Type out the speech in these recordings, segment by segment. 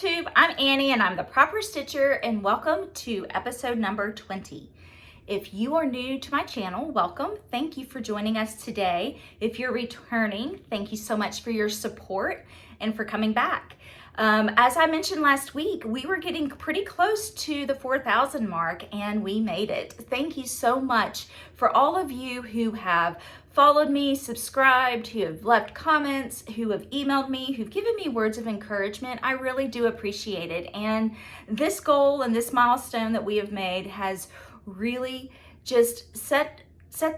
Flosstube. I'm Annie and I'm the Proper Stitcher, and welcome to episode number 20. If you are new to my channel, welcome. Thank you for joining us today. If you're returning, thank you so much for your support and for coming back. As I mentioned last week, we were getting pretty close to the 4,000 mark and we made it. Thank you so much for all of you who have followed me, subscribed, who have left comments, who have emailed me, who've given me words of encouragement. I really do appreciate it. And this goal and this milestone that we have made has really just set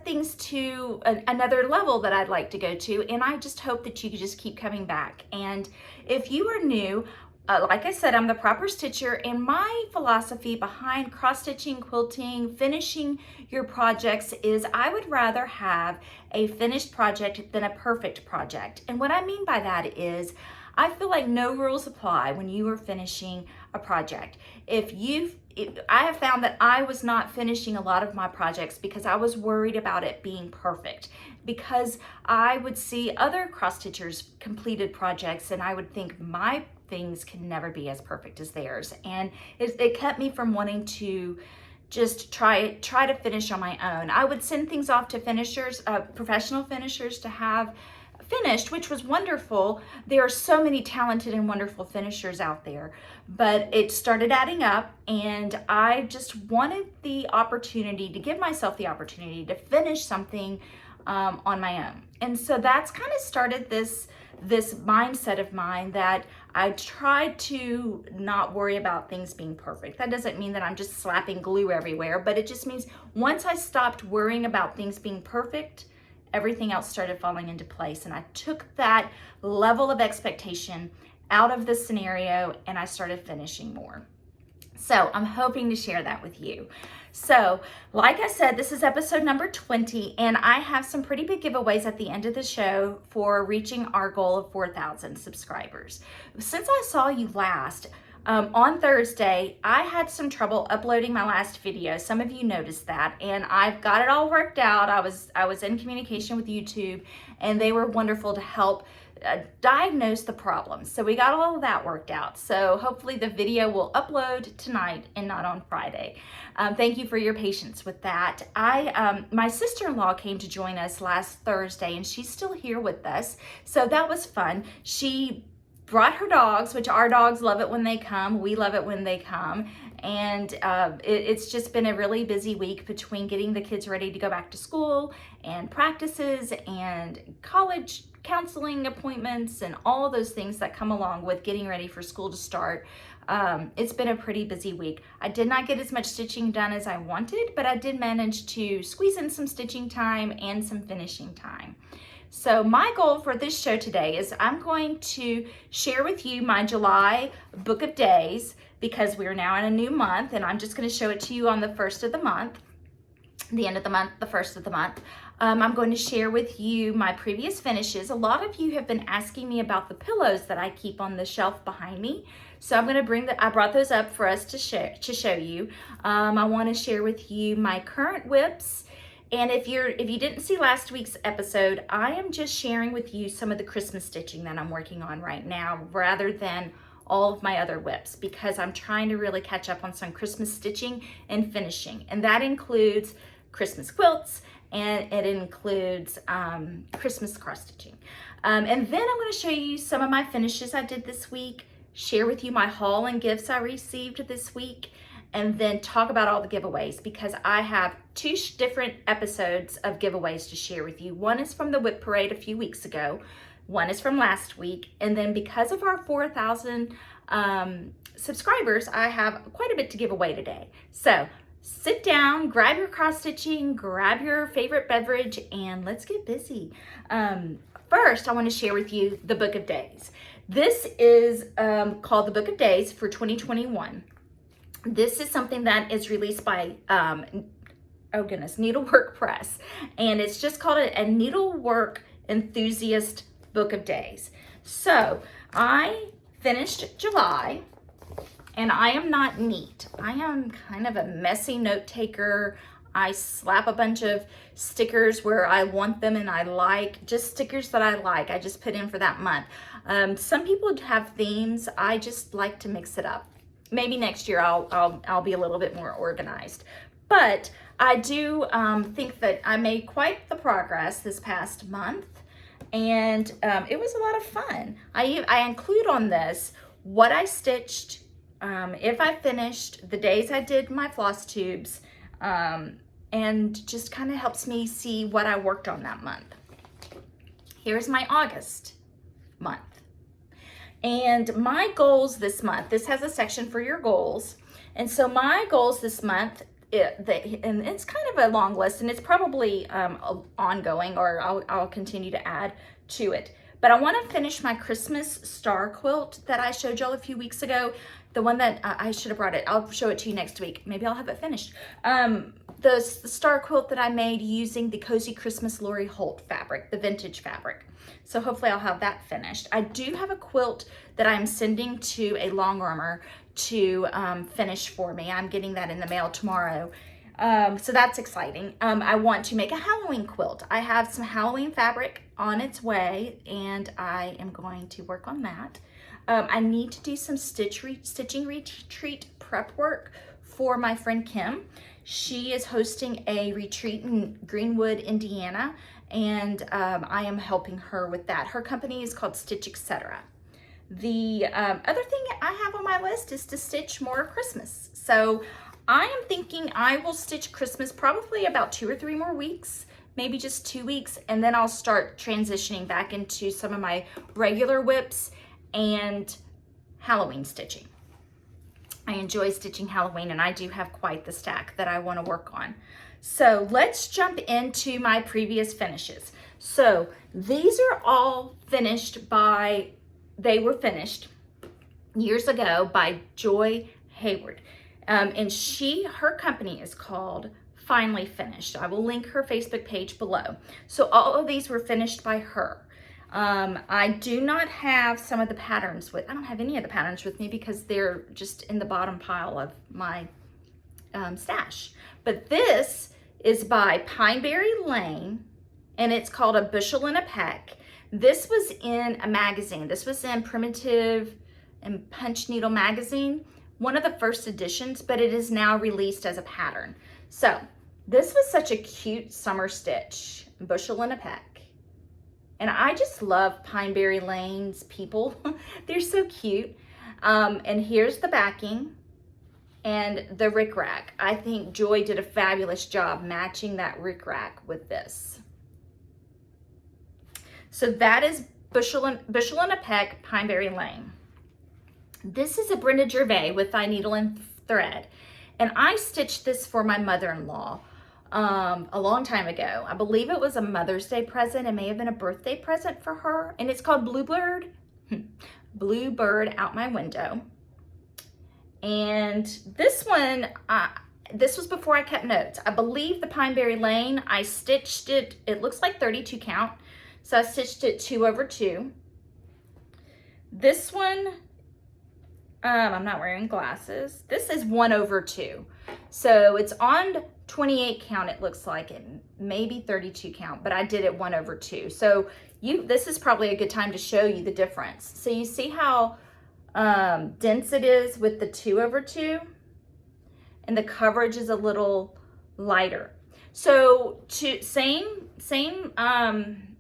things to another level that I'd like to go to, and I just hope that you could just keep coming back. And if you are new, like I said, I'm the Proper Stitcher, and my philosophy behind cross-stitching, quilting, finishing your projects is I would rather have a finished project than a perfect project. And what I mean by that is I feel like no rules apply when you are finishing a project. I have found that I was not finishing a lot of my projects because I was worried about it being perfect, because I would see other cross-stitchers completed projects and I would think my things can never be as perfect as theirs. And it kept me from wanting to just try to finish on my own. I would send things off to finishers, professional finishers to have finished, which was wonderful. There are so many talented and wonderful finishers out there, but it started adding up and I just wanted the opportunity to give myself the opportunity to finish something on my own. And so that's kind of started this mindset of mine that I tried to not worry about things being perfect. That doesn't mean that I'm just slapping glue everywhere, but it just means once I stopped worrying about things being perfect, everything else started falling into place. And I took that level of expectation out of the scenario and I started finishing more. So I'm hoping to share that with you. So like I said, this is episode number 20, and I have some pretty big giveaways at the end of the show for reaching our goal of 4,000 subscribers. Since I saw you last, on Thursday, I had some trouble uploading my last video. Some of you noticed that, and I've got it all worked out. I was in communication with YouTube, and they were wonderful to help diagnose the problem. So we got all of that worked out. So hopefully the video will upload tonight and not on Friday. Thank you for your patience with that. My sister-in-law came to join us last Thursday, and she's still here with us. So that was fun. She brought her dogs, which our dogs love it when they come. We love it when they come. And it's just been a really busy week between getting the kids ready to go back to school and practices and college counseling appointments and all those things that come along with getting ready for school to start. It's been a pretty busy week. I did not get as much stitching done as I wanted, but I did manage to squeeze in some stitching time and some finishing time. So my goal for this show today is I'm going to share with you my July book of days, because we're now in a new month, and I'm just going to show it to you on the first of the month, the end of the month, the first of the month. I'm going to share with you my previous finishes. A lot of you have been asking me about the pillows that I keep on the shelf behind me. So I'm going to I brought those up for us to show you. I want to share with you my current whips. And if you didn't see last week's episode, I am just sharing with you some of the Christmas stitching that I'm working on right now, rather than all of my other whips, because I'm trying to really catch up on some Christmas stitching and finishing. And that includes Christmas quilts, and it includes Christmas cross stitching. And then I'm going to show you some of my finishes I did this week, share with you my haul and gifts I received this week, and then talk about all the giveaways, because I have two different episodes of giveaways to share with you. One is from the whip parade a few weeks ago. One is from last week. And then because of our 4,000 subscribers, I have quite a bit to give away today. So sit down, grab your cross stitching, grab your favorite beverage, and let's get busy. First, I want to share with you the book of days. This is called the Book of Days for 2021. This is something that is released by, Needlework Press. And it's just called a Needlework Enthusiast Book of Days. So I finished July, and I am not neat. I am kind of a messy note taker. I slap a bunch of stickers where I want them and I like, just stickers that I like. I just put in for that month. Some people have themes. I just like to mix it up. Maybe next year I'll be a little bit more organized. But I do think that I made quite the progress this past month, and it was a lot of fun. I include on this what I stitched, if I finished, the days I did my floss tubes, and just kind of helps me see what I worked on that month. Here's my August month. And my goals this month, this has a section for your goals. And so my goals this month, and it's kind of a long list, and it's probably ongoing, or I'll continue to add to it. But I want to finish my Christmas star quilt that I showed y'all a few weeks ago. The one that I should have brought it. I'll show it to you next week. Maybe I'll have it finished. The star quilt that I made using the Cozy Christmas Lori Holt fabric, the vintage fabric. So hopefully I'll have that finished. I do have a quilt that I'm sending to a long armor to finish for me. I'm getting that in the mail tomorrow. So that's exciting. I want to make a Halloween quilt. I have some Halloween fabric on its way, and I am going to work on that. I need to do some stitching retreat prep work for my friend Kim. She is hosting a retreat in Greenwood, Indiana, and I am helping her with that. Her company is called Stitch Etc. The other thing I have on my list is to stitch more Christmas. So I am thinking I will stitch Christmas probably about 2 or 3 more weeks, maybe just 2 weeks, and then I'll start transitioning back into some of my regular whips and Halloween stitching. I enjoy stitching Halloween, and I do have quite the stack that I want to work on. So let's jump into my previous finishes. So these are all finished by, they were finished years ago by Joy Hayward. And her company is called Finally Finished. I will link her Facebook page below. So all of these were finished by her. I do not have some of the patterns I don't have any of the patterns with me because they're just in the bottom pile of my stash. But this is by Pineberry Lane, and it's called A Bushel and a Peck. This was in a magazine. This was in Primitive and Punch Needle magazine, one of the first editions, but it is now released as a pattern. So this was such a cute summer stitch, Bushel and a Peck. And I just love Pineberry Lane's people. They're so cute. And here's the backing and the rickrack. I think Joy did a fabulous job matching that rickrack with this. So that is Bushel and a Peck, Pineberry Lane. This is a Brenda Gervais with Thy Needle and Thread. And I stitched this for my mother-in-law a long time ago. I believe it was a Mother's Day present. It may have been a birthday present for her. And it's called Bluebird. Bluebird Out My Window. And this one, this was before I kept notes. I believe the Pineberry Lane, I stitched it, it looks like 32 count. So I stitched it 2 over 2. This one, I'm not wearing glasses. This is 1 over 2. So it's on 28 count, it looks like, it maybe 32 count, but I did it 1 over 2. So this is probably a good time to show you the difference. So you see how dense it is with the 2 over 2, and the coverage is a little lighter. So same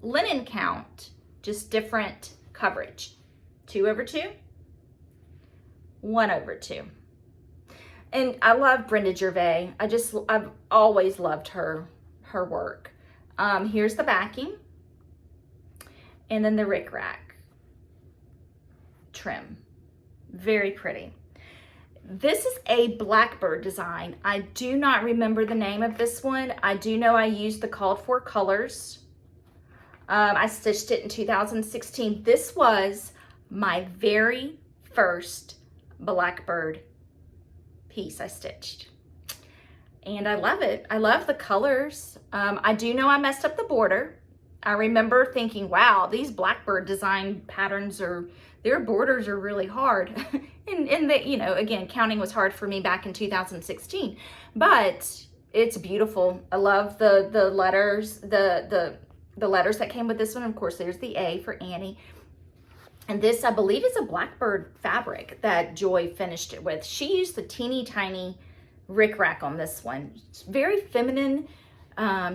linen count, just different coverage. 2 over 2, 1 over 2. And I love Brenda Gervais. I've always loved her work. Here's the backing, and then the rickrack trim. Very pretty. This is a Blackbird design. I do not remember the name of this one. I do know I used the called for colors. I stitched it in 2016. This was my very first Blackbird piece I stitched. And I love it. I love the colors. I do know I messed up the border. I remember thinking, wow, these Blackbird design patterns their borders are really hard. and that, again, counting was hard for me back in 2016. But It's beautiful. I love the letters, the letters that came with this one. Of course, there's the A for Annie. And this, I believe, is a Blackbird fabric that Joy finished it with. She used the teeny tiny rickrack on this one. It's very feminine,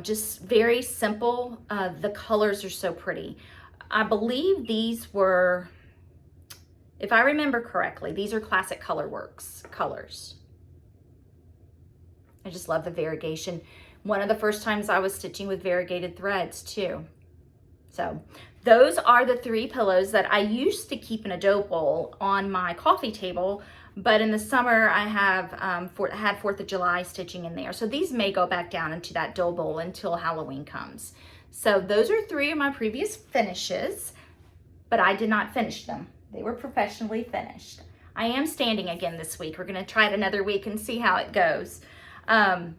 just very simple. The colors are so pretty. I believe these were, if I remember correctly, these are Classic Colorworks colors. I just love the variegation. One of the first times I was stitching with variegated threads too. So those are the 3 pillows that I used to keep in a dough bowl on my coffee table, but in the summer I have had 4th of July stitching in there. So these may go back down into that dough bowl until Halloween comes. So those are 3 of my previous finishes, but I did not finish them. They were professionally finished. I am standing again this week. We're gonna try it another week and see how it goes.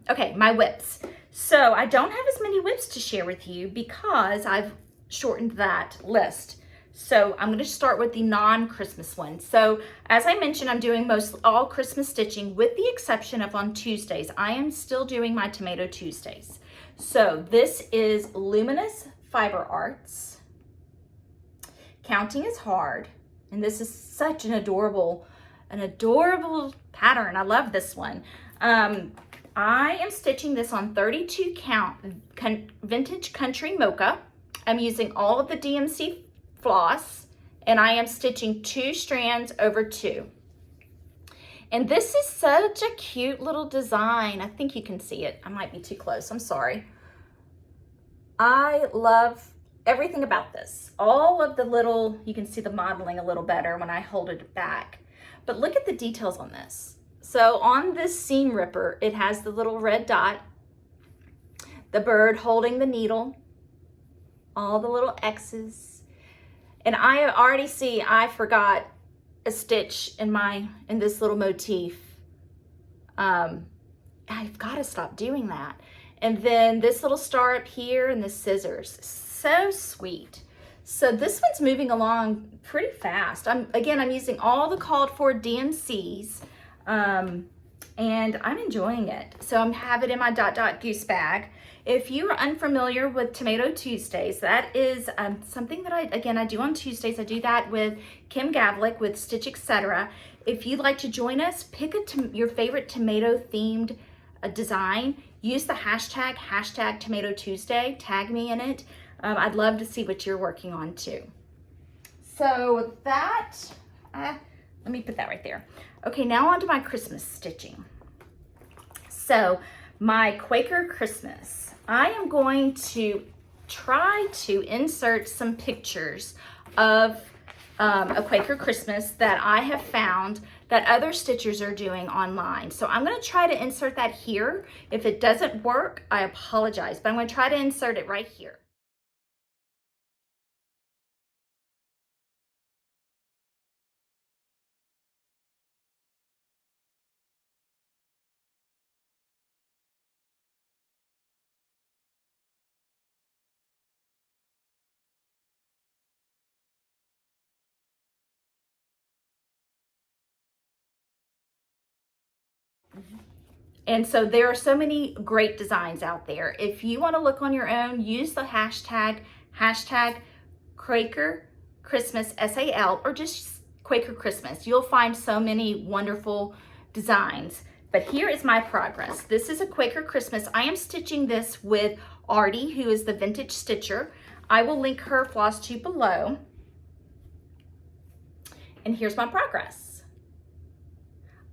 Okay, my whips. So I don't have as many whips to share with you because I've shortened that list. So I'm going to start with the non-Christmas one. So as I mentioned, I'm doing most all Christmas stitching with the exception of on Tuesdays. I am still doing my Tomato Tuesdays. So this is Luminous Fiber Arts. Counting is Hard. And this is such an adorable pattern. I love this one. I am stitching this on 32 count Vintage Country Mocha. I'm using all of the DMC floss, and I am stitching 2 strands over 2. And this is such a cute little design. I think you can see it. I might be too close, I'm sorry. I love everything about this. All of the little, you can see the modeling a little better when I hold it back. But look at the details on this. So on this seam ripper, it has the little red dot, the bird holding the needle, all the little X's. And I already see I forgot a stitch in this little motif. I've got to stop doing that. And then this little star up here and the scissors. So sweet. So this one's moving along pretty fast. I'm using all the called for DMCs. And I'm enjoying it. So I have it in my dot dot goose bag. If you are unfamiliar with Tomato Tuesdays, that is something that I do on Tuesdays. I do that with Kim Gavlik with Stitch Etc. If you'd like to join us, pick your favorite tomato themed design. Use the hashtag Tomato Tuesday. Tag me in it. I'd love to see what you're working on too. So that, let me put that right there. Okay, now on to my Christmas stitching. So my Quaker Christmas, I am going to try to insert some pictures of a Quaker Christmas that I have found that other stitchers are doing online. So I'm going to try to insert that here. If it doesn't work, I apologize, but I'm going to try to insert it right here. And so there are so many great designs out there. If you want to look on your own, use the hashtag Quaker Christmas SAL or just Quaker Christmas. You'll find so many wonderful designs. But here is my progress. This is a Quaker Christmas. I am stitching this with Artie, who is the vintage stitcher. I will link her Flosstube below. And here's my progress.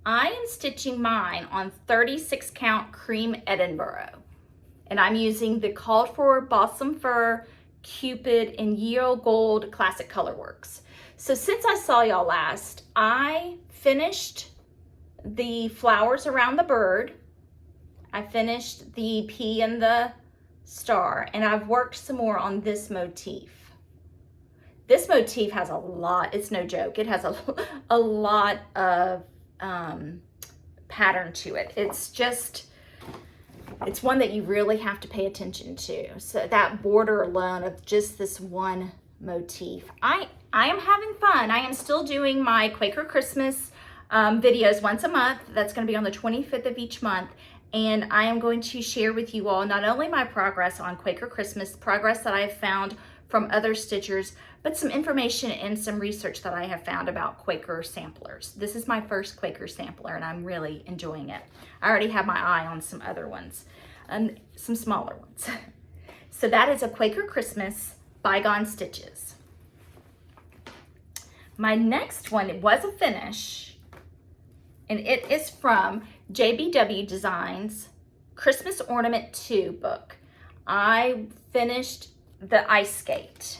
I am stitching mine on 36 count cream Edinburgh, and I'm using the called for Balsam Fir, Cupid, and Yellow Gold Classic Colorworks. So since I saw y'all last, I finished the flowers around the bird. I finished the P and the star, and I've worked some more on this motif. This motif has a lot, it's no joke, it has a lot of pattern to it. It's one that you really have to pay attention to. So that border alone of just this one motif. I am having fun. I am still doing my Quaker Christmas videos once a month. That's going to be on the 25th of each month. and I am going to share with you all not only my progress on Quaker Christmas, progress that I have found from other stitchers, but some information and some research that I have found about Quaker samplers. This is my first Quaker sampler and I'm really enjoying it. I already have my eye on some other ones, some smaller ones. So that is a Quaker Christmas Bygone Stitches. My next one was a finish, and it is from JBW Designs Christmas Ornament 2 book. I finished the ice skate.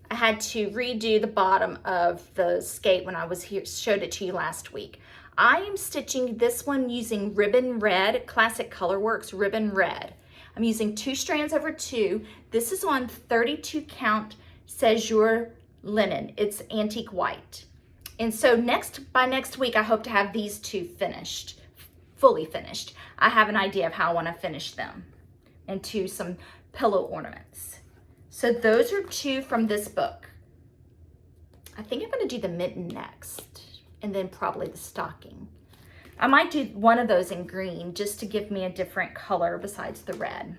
I had to redo the bottom of the skate when I was here, showed it to you last week. I am stitching this one using Ribbon Red, Classic Colorworks Ribbon Red. I'm using 2 strands over 2. This is on 32 count Séjour linen. It's antique white. And so by next week, I hope to have these 2 finished, fully finished. I have an idea of how I want to finish them into some pillow ornaments. So those are 2 from this book. I think I'm going to do the mitten next, and then probably the stocking. I might do one of those in green just to give me a different color besides the red.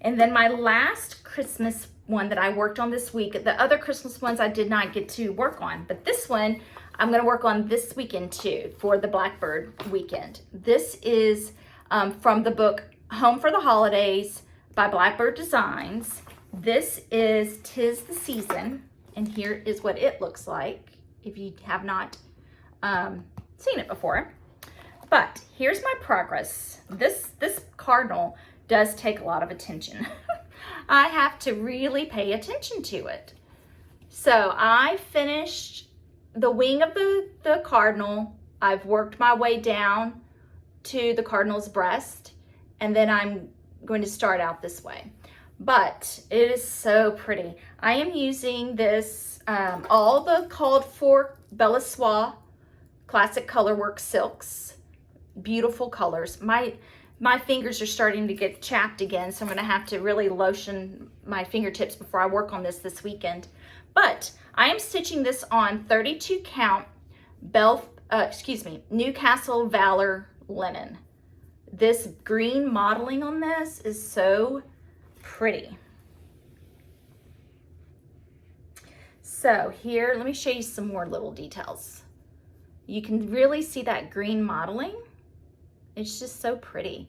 And then my last Christmas one that I worked on this week, the other Christmas ones I did not get to work on, but this one I'm going to work on this weekend too for the Blackbird weekend. This is from the book Home for the Holidays by Blackbird Designs. This is 'Tis the Season, and here is what it looks like if you have not seen it before. But here's my progress. This cardinal does take a lot of attention. I have to really pay attention to it. So I finished the wing of the cardinal. I've worked my way down to the cardinal's breast, and then I'm going to start out this way. But it is so pretty. I am using this, all the called for Belle Soie Classic Colorworks silks. Beautiful colors. My fingers are starting to get chapped again, so I'm going to have to really lotion my fingertips before I work on this weekend. But I am stitching this on 32 count Newcastle Valor linen. This green modeling on this is so pretty. So here, let me show you some more little details. You can really see that green modeling. It's just so pretty.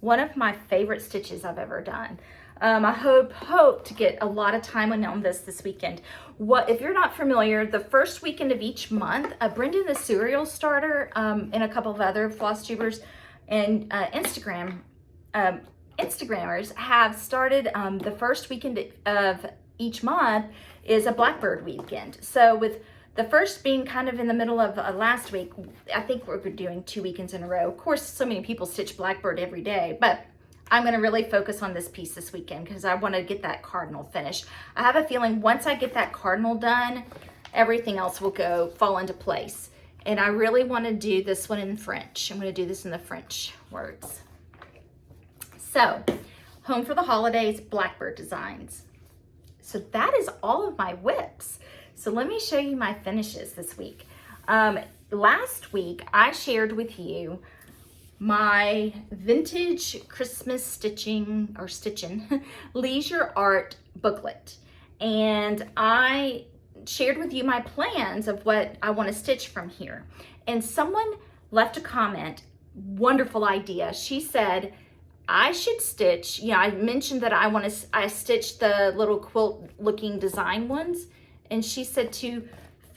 One of my favorite stitches I've ever done. I hope to get a lot of time on this weekend. If you're not familiar, the first weekend of each month, Brendan the Serial Starter and a couple of other Flosstubers and Instagrammers have started the first weekend of each month is a Blackbird weekend. So with the first being kind of in the middle of last week, I think we're doing 2 weekends in a row. Of course, so many people stitch Blackbird every day, but I'm going to really focus on this piece this weekend because I want to get that cardinal finished. I have a feeling once I get that cardinal done, everything else will fall into place. And I really want to do this one in French. I'm going to do this in the French words. So, Home for the Holidays, Blackbird Designs. So that is all of my whips. So let me show you my finishes this week. Last week, I shared with you my vintage Christmas stitching leisure art booklet. And I shared with you my plans of what I want to stitch from here. And someone left a comment, wonderful idea. She said, I should stitch, I mentioned that I stitched the little quilt looking design ones. And she said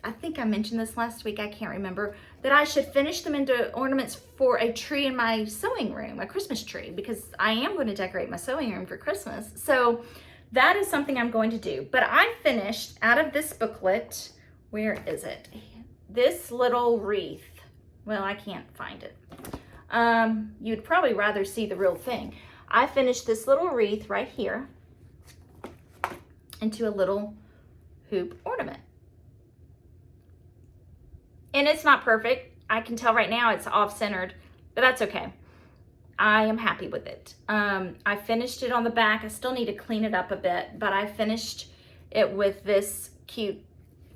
I think I mentioned this last week, I can't remember, that I should finish them into ornaments for a tree in my sewing room, a Christmas tree, because I am going to decorate my sewing room for Christmas. So that is something I'm going to do. But I finished out of this booklet, where is it? This little wreath. Well, I can't find it. You'd probably rather see the real thing. I finished this little wreath right here into a little hoop ornament. And it's not perfect. I can tell right now it's off-centered, but that's okay. I am happy with it. I finished it on the back. I still need to clean it up a bit, but I finished it with this cute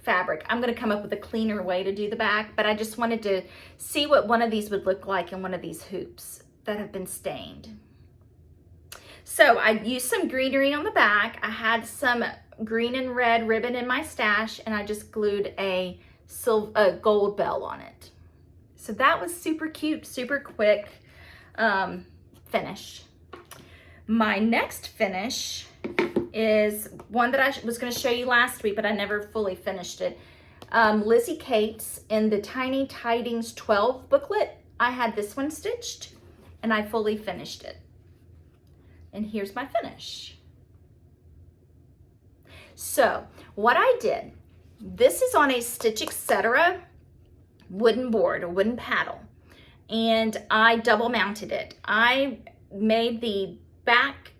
fabric. I'm gonna come up with a cleaner way to do the back, but I just wanted to see what one of these would look like in one of these hoops that have been stained. So I used some greenery on the back. I had some green and red ribbon in my stash, and I just glued a gold bell on it. So that was super cute, super quick finish. My next finish is one that I was going to show you last week, but I never fully finished it. Lizzie Kate's in the Tiny Tidings 12 booklet. I had this one stitched, and I fully finished it. And here's my finish. So what I did, this is on a Stitch Etc. wooden board, a wooden paddle, and I double mounted it. I made the back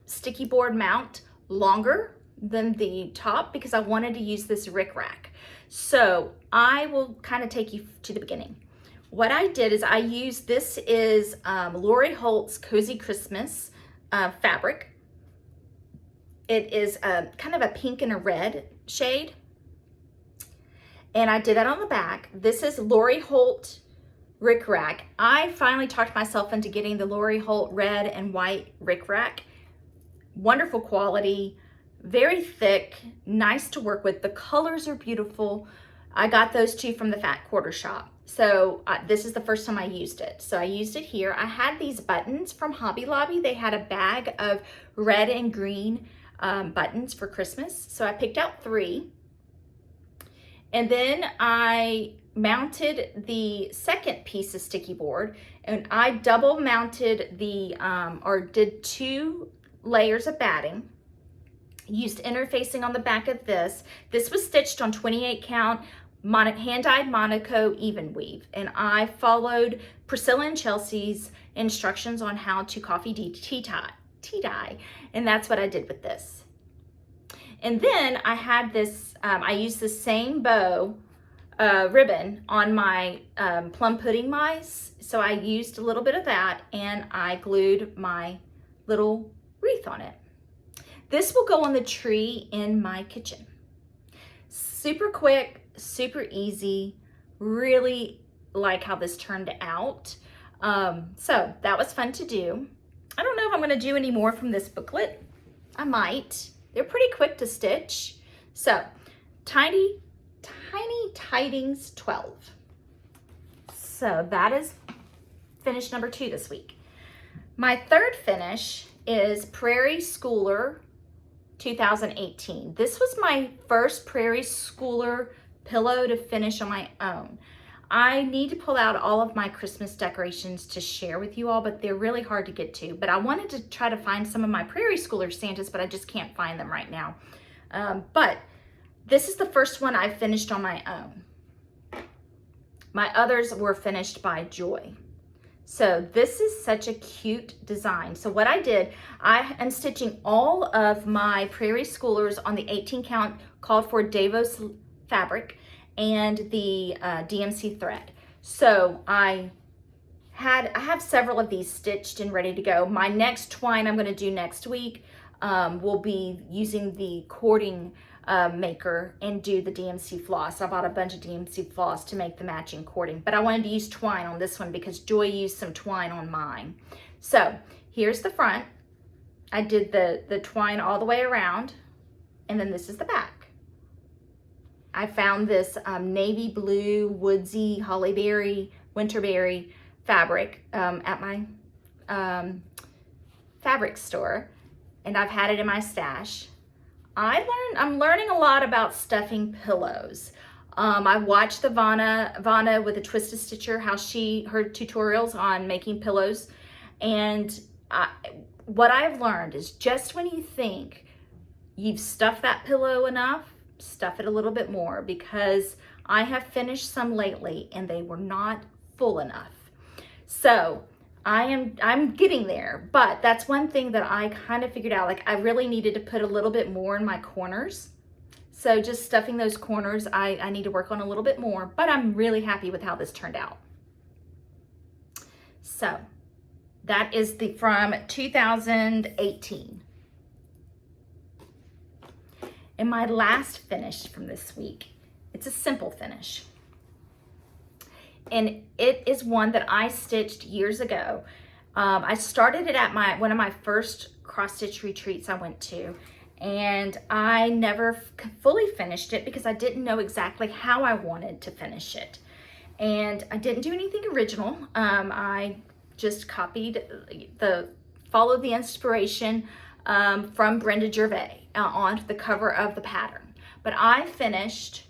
sticky board mount longer than the top because I wanted to use this rickrack. So I will kind of take you to the beginning. What I did is I used, this is Lori Holt's Cozy Christmas fabric. It is kind of a pink and a red shade. And I did that on the back. This is Lori Holt rickrack. I finally talked myself into getting the Lori Holt red and white rickrack. Wonderful quality, very thick, nice to work with. The colors are beautiful. I got those two from the Fat Quarter Shop. So this is the first time I used it. So I used it here. I had these buttons from Hobby Lobby. They had a bag of red and green buttons for Christmas. So I picked out 3. And then I mounted the second piece of sticky board, and I double mounted the, or did 2 layers of batting. Used interfacing on the back of this. This was stitched on 28 count hand-dyed Monaco even weave, and I followed Priscilla and Chelsea's instructions on how to coffee tea dye, and that's what I did with this. And then I had this, I used the same bow ribbon on my plum pudding mice, so I used a little bit of that, and I glued my little wreath on it. This will go on the tree in my kitchen. Super quick, super easy, really like how this turned out. So that was fun to do. I don't know if I'm gonna do any more from this booklet. I might. They're pretty quick to stitch. So Tiny Tidings 12. So that is finish number 2 this week. My third finish is Prairie Schooler 2018. This was my first Prairie Schooler pillow to finish on my own. I need to pull out all of my Christmas decorations to share with you all, but they're really hard to get to. But I wanted to try to find some of my Prairie Schooler Santas, but I just can't find them right now. But this is the first one I finished on my own. My others were finished by Joy. So this is such a cute design. So what I did, I am stitching all of my Prairie Schoolers on the 18 count called for Davos fabric and the DMC thread. So I have several of these stitched and ready to go. My next twine I'm going to do next week will be using the cording maker and do the DMC floss. I bought a bunch of DMC floss to make the matching cording, but I wanted to use twine on this one because Joy used some twine on mine. So here's the front. I did the twine all the way around, and then this is the back. I found this navy blue, woodsy, hollyberry, winterberry fabric at my fabric store, and I've had it in my stash. I'm learning a lot about stuffing pillows. I watched the Vanna with a Twisted Stitcher, her tutorials on making pillows, and what I've learned is just when you think you've stuffed that pillow enough, stuff it a little bit more, because I have finished some lately and they were not full enough. So I'm getting there, but that's one thing that I kind of figured out, like I really needed to put a little bit more in my corners. So just stuffing those corners, I need to work on a little bit more, but I'm really happy with how this turned out. So that is from 2018. And my last finish from this week It's a simple finish. And it is one that I stitched years ago. I started it at one of my first cross stitch retreats I went to, and I never fully finished it because I didn't know exactly how I wanted to finish it. And I didn't do anything original. I just followed the inspiration from Brenda Gervais on the cover of the pattern. But I finished,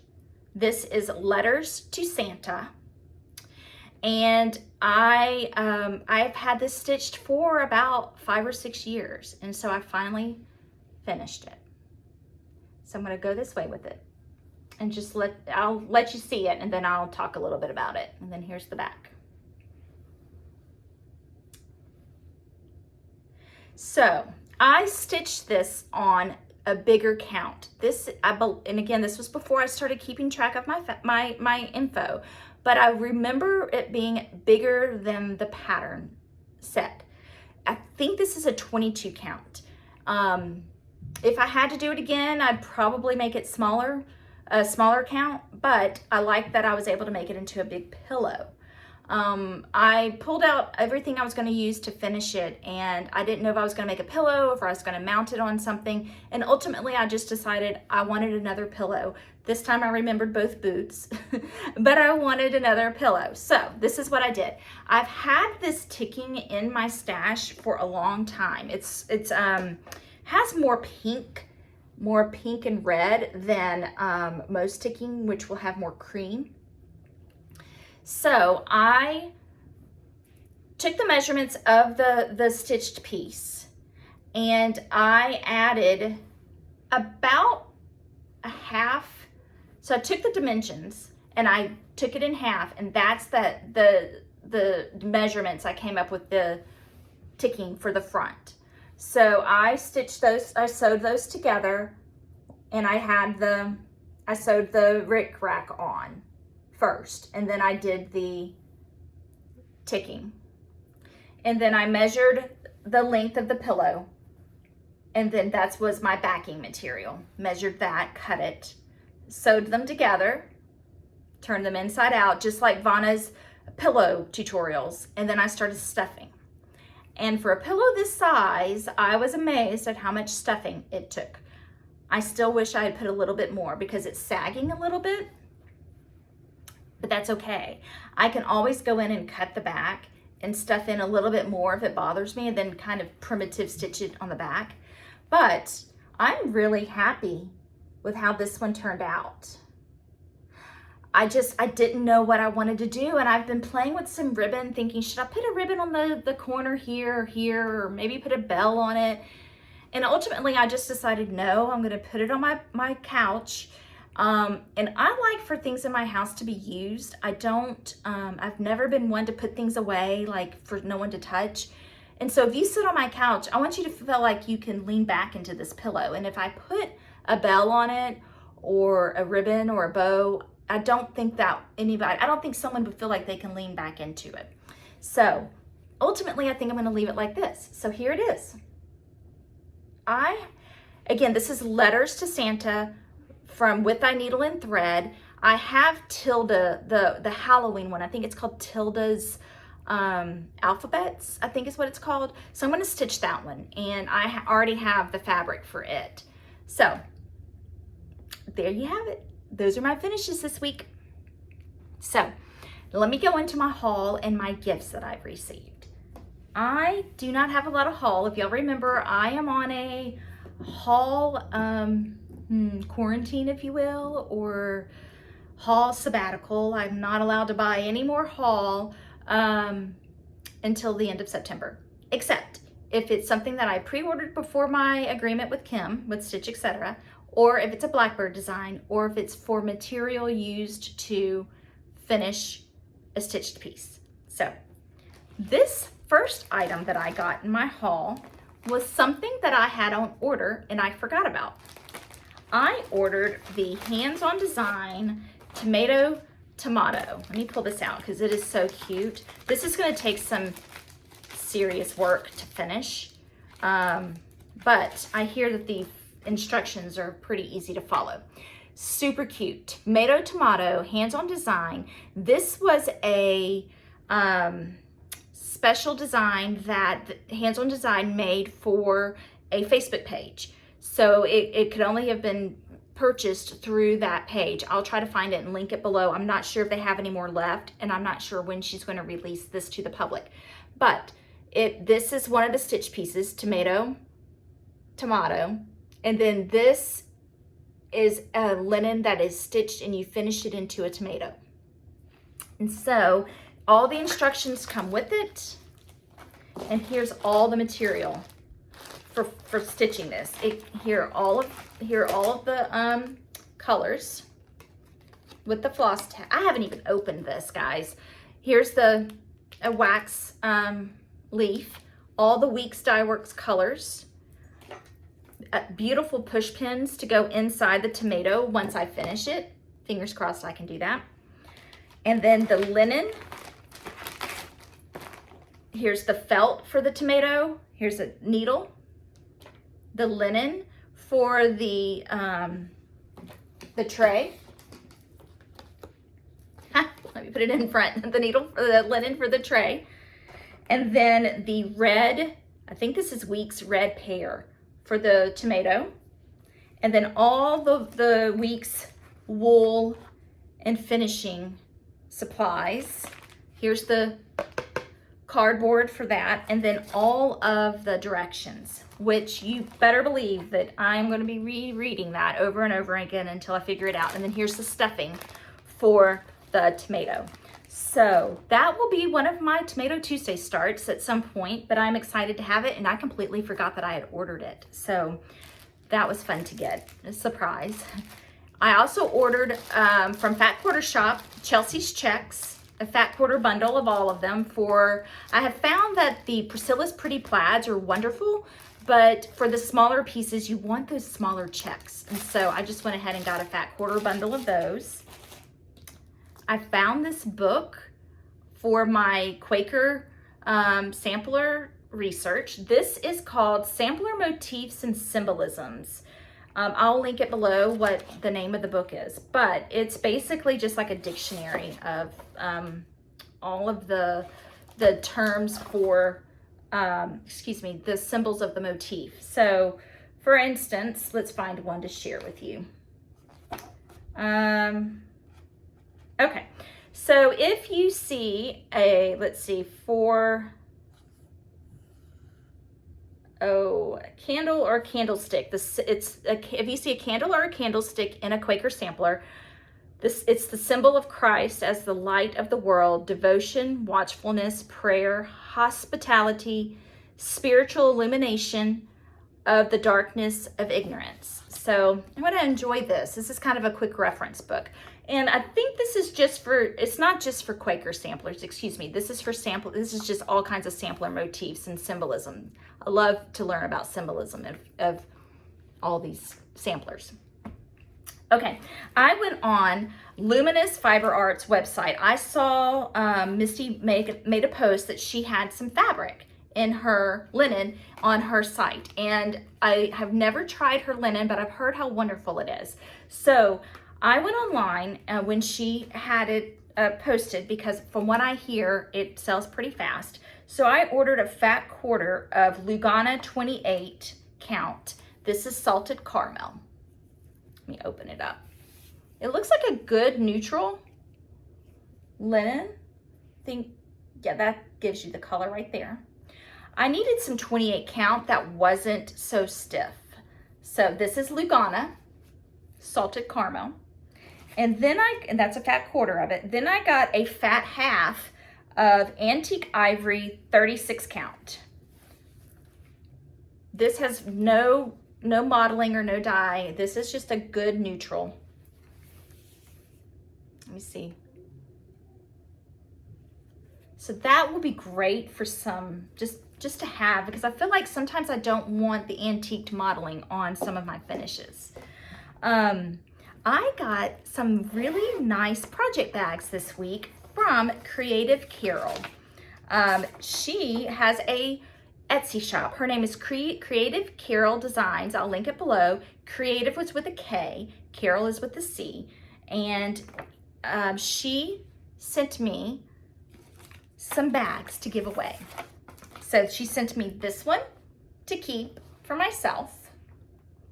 this is Letters to Santa. And I've had this stitched for about 5 or 6 years. And so I finally finished it. So I'm gonna go this way with it and just I'll let you see it, and then I'll talk a little bit about it. And then here's the back. So I stitched this on a bigger count. And again, this was before I started keeping track of my info, but I remember it being bigger than the pattern set. I think this is a 22 count. If I had to do it again, I'd probably make it smaller, a smaller count, but I like that I was able to make it into a big pillow. I pulled out everything I was going to use to finish it, and I didn't know if I was going to make a pillow, if I was going to mount it on something, and ultimately I just decided I wanted another pillow. This time I remembered both boots, but I wanted another pillow. So this is what I did. I've had this ticking in my stash for a long time. It's has more pink and red than most ticking, which will have more cream. So I took the measurements of the stitched piece, and I added about a half. So I took the dimensions and I took it in half, and that's the measurements I came up with the ticking for the front. So I stitched those, I sewed those together, and I sewed the rick rack on first, and then I did the ticking. And then I measured the length of the pillow, and then that was my backing material. Measured that, cut it, sewed them together, turned them inside out, just like Vanna's pillow tutorials, and then I started stuffing. And for a pillow this size, I was amazed at how much stuffing it took. I still wish I had put a little bit more because it's sagging a little bit, but that's okay. I can always go in and cut the back and stuff in a little bit more if it bothers me, and then kind of primitive stitch it on the back. But I'm really happy with how this one turned out. I didn't know what I wanted to do, and I've been playing with some ribbon, thinking, should I put a ribbon on the corner here, or maybe put a bell on it? And ultimately I just decided, no, I'm gonna put it on my couch. And I like for things in my house to be used. I've never been one to put things away, like for no one to touch. And so if you sit on my couch, I want you to feel like you can lean back into this pillow. And if I put a bell on it, or a ribbon, or a bow, I don't think someone would feel like they can lean back into it. So ultimately, I think I'm gonna leave it like this. So here it is. Again, this is Letters to Santa from With Thy Needle and Thread. I have Tilda, the Halloween one. I think it's called Tilda's Alphabets, I think is what it's called. So I'm gonna stitch that one, and I already have the fabric for it. So there you have it. Those are my finishes this week. So let me go into my haul and my gifts that I've received. I do not have a lot of haul. If y'all remember, I am on a haul quarantine, if you will, or haul sabbatical. I'm not allowed to buy any more haul until the end of September, except if it's something that I pre-ordered before my agreement with Kim, with Stitch Etc., or if it's a Blackbird design, or if it's for material used to finish a stitched piece. So this first item that I got in my haul was something that I had on order and I forgot about. I ordered the Hands-On Design Tomato. Let me pull this out because it is so cute. This is going to take some serious work to finish, but I hear that the instructions are pretty easy to follow. Super cute. Tomato, hands-on design. This was a special design that hands-on design made for a Facebook page. So it could only have been purchased through that page. I'll try to find it and link it below. I'm not sure if they have any more left, and I'm not sure when she's going to release this to the public. But this is one of the stitch pieces, tomato, and then this is a linen that is stitched and you finish it into a tomato. And so all the instructions come with it, and here's all the material for stitching this. Here are all of the colors with the floss tab. I haven't even opened this, guys. Here's a wax leaf, all the Weeks Dye Works colors, beautiful push pins to go inside the tomato once I finish it. Fingers crossed I can do that. And then the linen. Here's the felt for the tomato. Here's a needle. The linen for the tray. Let me put it in front. The needle for the linen for the tray. And then the red, I think this is Weeks Red Pear for the tomato. And then all the Weeks wool and finishing supplies. Here's the cardboard for that, and then all of the directions, which you better believe that I'm going to be rereading that over and over again until I figure it out. And then here's the stuffing for the tomato. So that will be one of my Tomato Tuesday starts at some point, but I'm excited to have it, and I completely forgot that I had ordered it. So that was fun to get, a surprise. I also ordered from Fat Quarter Shop, Chelsea's Checks, a Fat Quarter bundle of all of them I have found that the Priscilla's Pretty Plaids are wonderful, but for the smaller pieces, you want those smaller checks. And so I just went ahead and got a Fat Quarter bundle of those. I found this book for my Quaker sampler research. This is called Sampler Motifs and Symbolisms. I'll link it below what the name of the book is, but it's basically just like a dictionary of all of the terms for, the symbols of the motif. So for instance, let's find one to share with you. Okay, so if you see a candle or a candlestick. If you see a candle or a candlestick in a Quaker sampler, it's the symbol of Christ as the light of the world, devotion, watchfulness, prayer, hospitality, spiritual illumination of the darkness of ignorance. So I'm going to enjoy this. This is kind of a quick reference book. And I think this is it's not just for Quaker samplers, excuse me. This is just all kinds of sampler motifs and symbolism. I love to learn about symbolism of all these samplers. Okay, I went on Luminous Fiber Arts website. I saw Misty made a post that she had some fabric in her linen on her site. And I have never tried her linen, but I've heard how wonderful it is. So I went online when she had it posted, because from what I hear, it sells pretty fast. So I ordered a Fat Quarter of Lugana 28 count. This is salted caramel. Let me open it up. It looks like a good neutral linen. Yeah, that gives you the color right there. I needed some 28 count that wasn't so stiff. So this is Lugana salted caramel. And then that's a Fat Quarter of it. Then I got a fat half of Antique Ivory 36 count. This has no modeling or no dye. This is just a good neutral. Let me see. So that will be great for some, just to have, because I feel like sometimes I don't want the antiqued modeling on some of my finishes. I got some really nice project bags this week from Creative Carol. She has a Etsy shop. Her name is Creative Carol Designs. I'll link it below. Creative was with a K. Carol is with a C. And she sent me some bags to give away. So she sent me this one to keep for myself.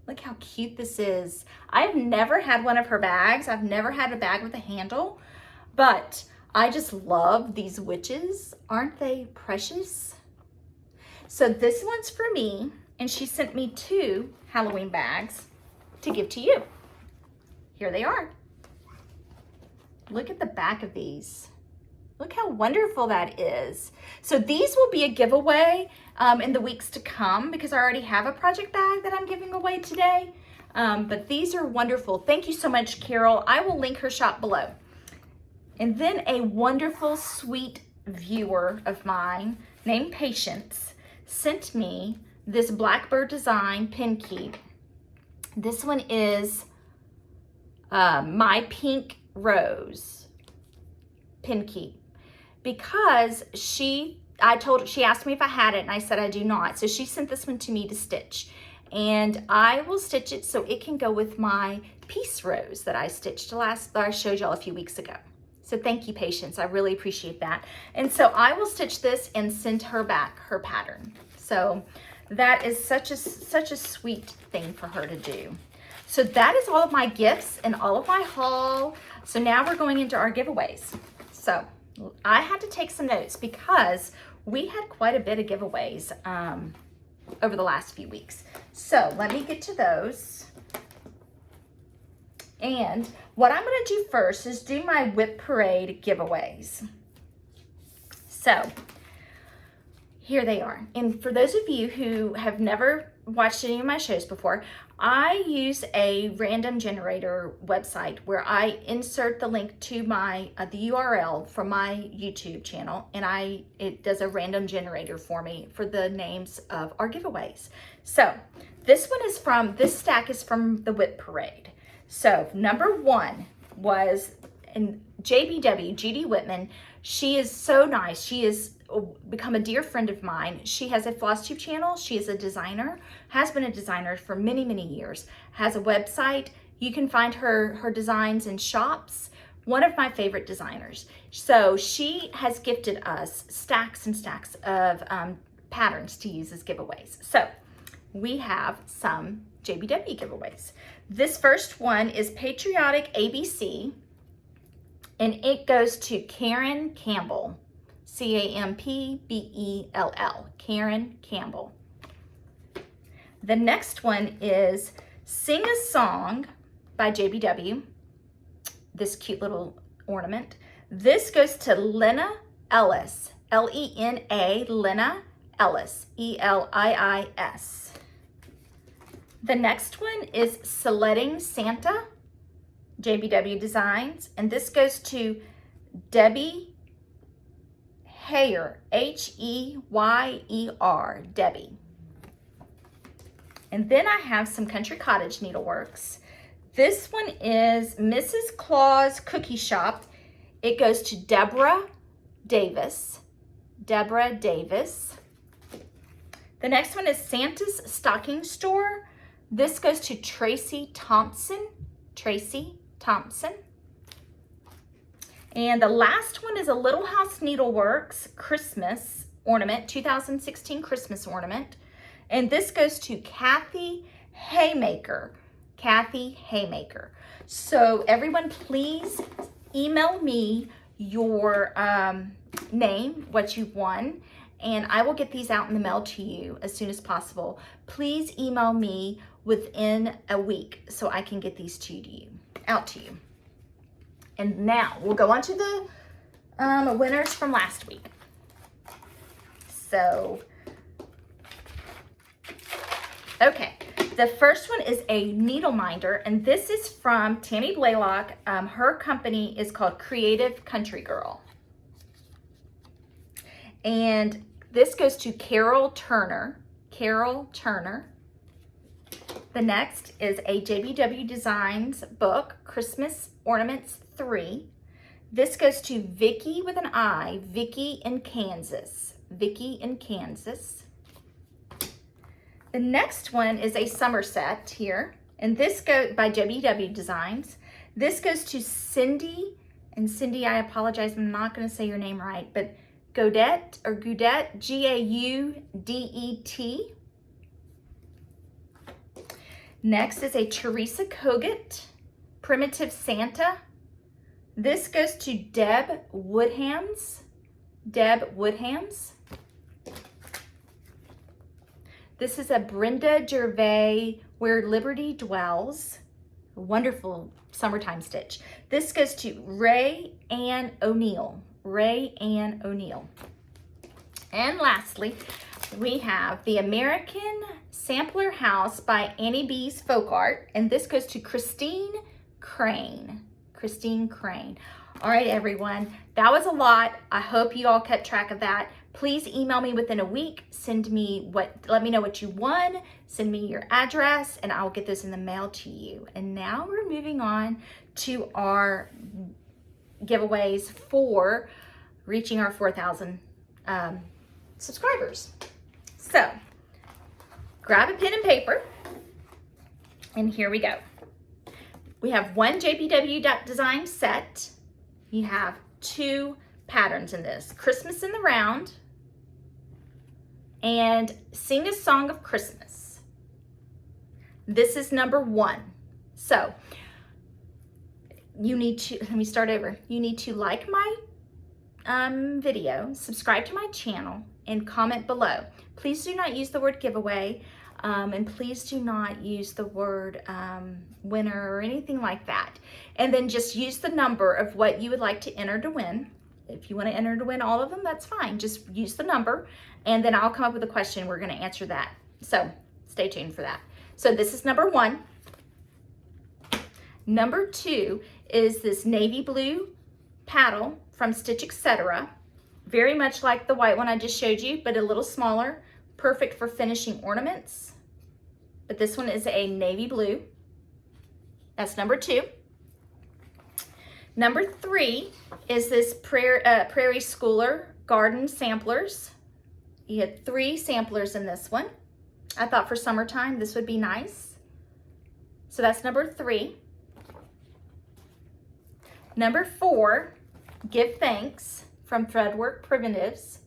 Look how cute this is. I've never had one of her bags. I've never had a bag with a handle, but I just love these witches. Aren't they precious? So this one's for me, and she sent me 2 Halloween bags to give to you. Here they are. Look at the back of these. Look how wonderful that is. So these will be a giveaway in the weeks to come because I already have a project bag that I'm giving away today. But these are wonderful. Thank you so much, Carol. I will link her shop below. And then a wonderful, sweet viewer of mine named Patience sent me this Blackbird design pin keep. This one is My Pink Rose pin keep because she asked me if I had it and I said I do not. So she sent this one to me to stitch, and I will stitch it so it can go with my peace rose that I stitched that I showed y'all a few weeks ago. So thank you, Patience. I really appreciate that. And so I will stitch this and send her back her pattern. So that is such a sweet thing for her to do. So that is all of my gifts and all of my haul. So now we're going into our giveaways. So I had to take some notes because we had quite a bit of giveaways over the last few weeks. So let me get to those. And what I'm going to do first is do my Whip Parade giveaways. So here they are. And for those of you who have never watched any of my shows before, I use a random generator website where I insert the link to my the URL from my YouTube channel, and it does a random generator for me for the names of our giveaways. So this stack is from the Whip Parade. So number 1 was in JBW, Judy Whitman. She is so nice. She has become a dear friend of mine. She has a Flosstube channel. She is a designer, has been a designer for many, many years, has a website. You can find her designs in shops. One of my favorite designers. So she has gifted us stacks and stacks of patterns to use as giveaways. So we have some JBW giveaways. This first one is Patriotic ABC, and it goes to Karen Campbell, Campbell, Karen Campbell. The next one is Sing a Song by JBW, this cute little ornament. This goes to Lena Ellis, L-E-N-A, Lena Ellis, E-L-I-I-S. The next one is Sledding Santa, JBW Designs, and this goes to Debbie Heyer, H-E-Y-E-R, Debbie. And then I have some Country Cottage Needleworks. This one is Mrs. Claus Cookie Shop. It goes to Deborah Davis. Deborah Davis. The next one is Santa's Stocking Store. This goes to Tracy Thompson. Tracy Thompson. And the last one is a Little House Needleworks Christmas ornament, 2016 Christmas ornament. And this goes to Kathy Haymaker. Kathy Haymaker. So everyone, please email me your name, what you won, and I will get these out in the mail to you as soon as possible. Please email me within a week so I can get these out to you. And now we'll go on to the winners from last week. So, okay, the first one is a needle minder, and this is from Tammy Blaylock. Her company is called Creative Country Girl. And this goes to Carol Turner. Carol Turner. The next is a JBW Designs book, Christmas Ornaments 3. This goes to Vicky with an I, Vicky in Kansas. Vicky in Kansas. The next one is a summer set here, and this goes by WW Designs. This goes to Cindy, and Cindy, I apologize, I'm not going to say your name right, but Gaudet or Gaudet, Gaudet. Next is a Teresa Kogut Primitive Santa. This goes to Deb Woodhams. This is a Brenda Gervais, Where Liberty Dwells. A wonderful summertime stitch. This goes to Ray Ann O'Neill. And lastly, we have the American Sampler House by Annie B's Folk Art, and this goes to Christine Crane. All right, everyone, that was a lot. I hope you all kept track of that. Please email me within a week. Let me know what you won. Send me your address, and I'll get this in the mail to you. And now we're moving on to our giveaways for reaching our 4,000 subscribers. So grab a pen and paper, and here we go. We have one JPW design set. You have 2 patterns in this, Christmas in the Round and Sing a Song of Christmas. This is number 1. So you need to, let me start over. You need to like my video, subscribe to my channel, and comment below. Please do not use the word giveaway, and please do not use the word winner or anything like that. And then just use the number of what you would like to enter to win. If you want to enter to win all of them, that's fine. Just use the number, and then I'll come up with a question. We're going to answer that. So stay tuned for that. So this is number 1. Number 2 is this navy blue paddle from Stitch Etc. Very much like the white one I just showed you, but a little smaller. Perfect for finishing ornaments. But this one is a navy blue. That's number 2. Number 3 is this Prairie Schooler Garden Samplers. You had 3 samplers in this one. I thought for summertime this would be nice. So that's number 3. Number 4, Give Thanks from Threadwork Primitives.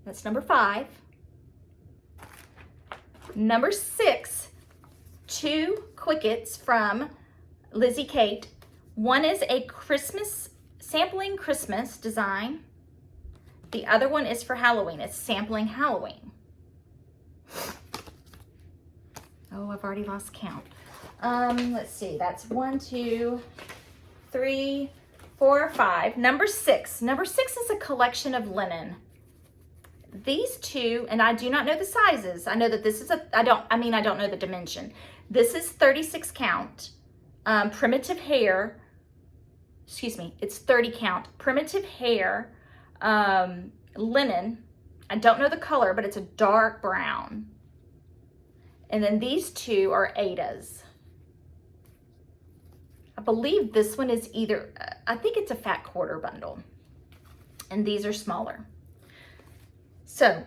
That's number 5. Number 6, 2 Quickets from Lizzie Kate. One is a sampling Christmas design. The other one is for Halloween. It's sampling Halloween. Oh, I've already lost count. Let's see. That's 1, 2, 3, 4, 5. Number 6. Number 6 is a collection of linen. These 2, and I do not know the sizes. I know that this is I don't know the dimension. This is 36 count. Primitive hair. Excuse me, it's 30 count. Primitive hair, linen. I don't know the color, but it's a dark brown. And then these 2 are Ada's. I believe this one is either, I think it's a fat quarter bundle. And these are smaller. So,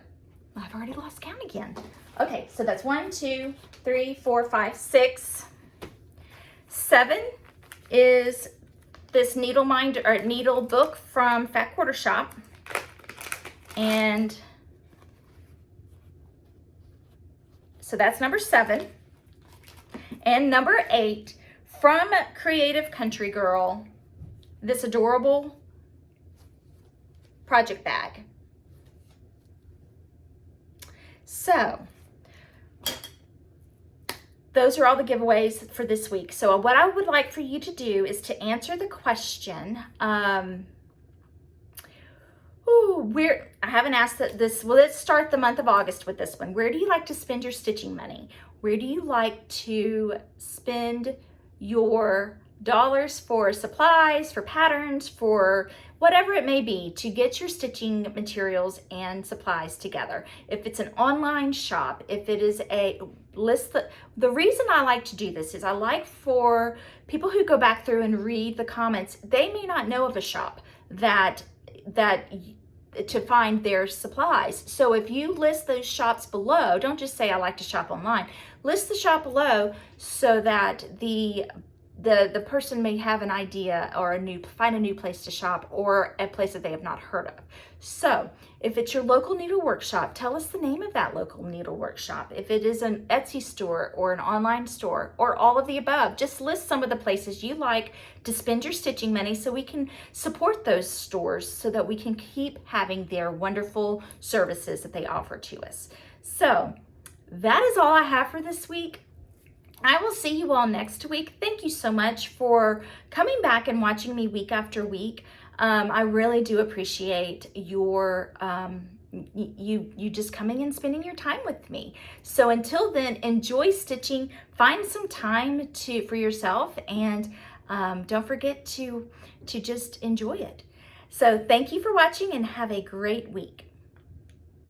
I've already lost count again. Okay, so that's 1, 2, 3, 4, 5, 6. 7 is this needle book from Fat Quarter Shop. And so that's number 7. And number 8 from Creative Country Girl, this adorable project bag. So those are all the giveaways for this week. So what I would like for you to do is to answer the question, I haven't asked this, well, let's start the month of August with this one. Where do you like to spend your stitching money? Where do you like to spend your dollars for supplies, for patterns, for whatever it may be, to get your stitching materials and supplies together? If it's an online shop, if it is a list, the reason I like to do this is I like for people who go back through and read the comments, they may not know of a shop that to find their supplies. So if you list those shops below, don't just say I like to shop online. List the shop below so that the person may have an idea or find a new place to shop or a place that they have not heard of. So if it's your local needle workshop, tell us the name of that local needle workshop. If it is an Etsy store or an online store or all of the above, just list some of the places you like to spend your stitching money so we can support those stores so that we can keep having their wonderful services that they offer to us. So that is all I have for this week. I will see you all next week. Thank you so much for coming back and watching me week after week. I really do appreciate your you just coming and spending your time with me. So until then, enjoy stitching. Find some time for yourself, and don't forget to just enjoy it. So thank you for watching and have a great week.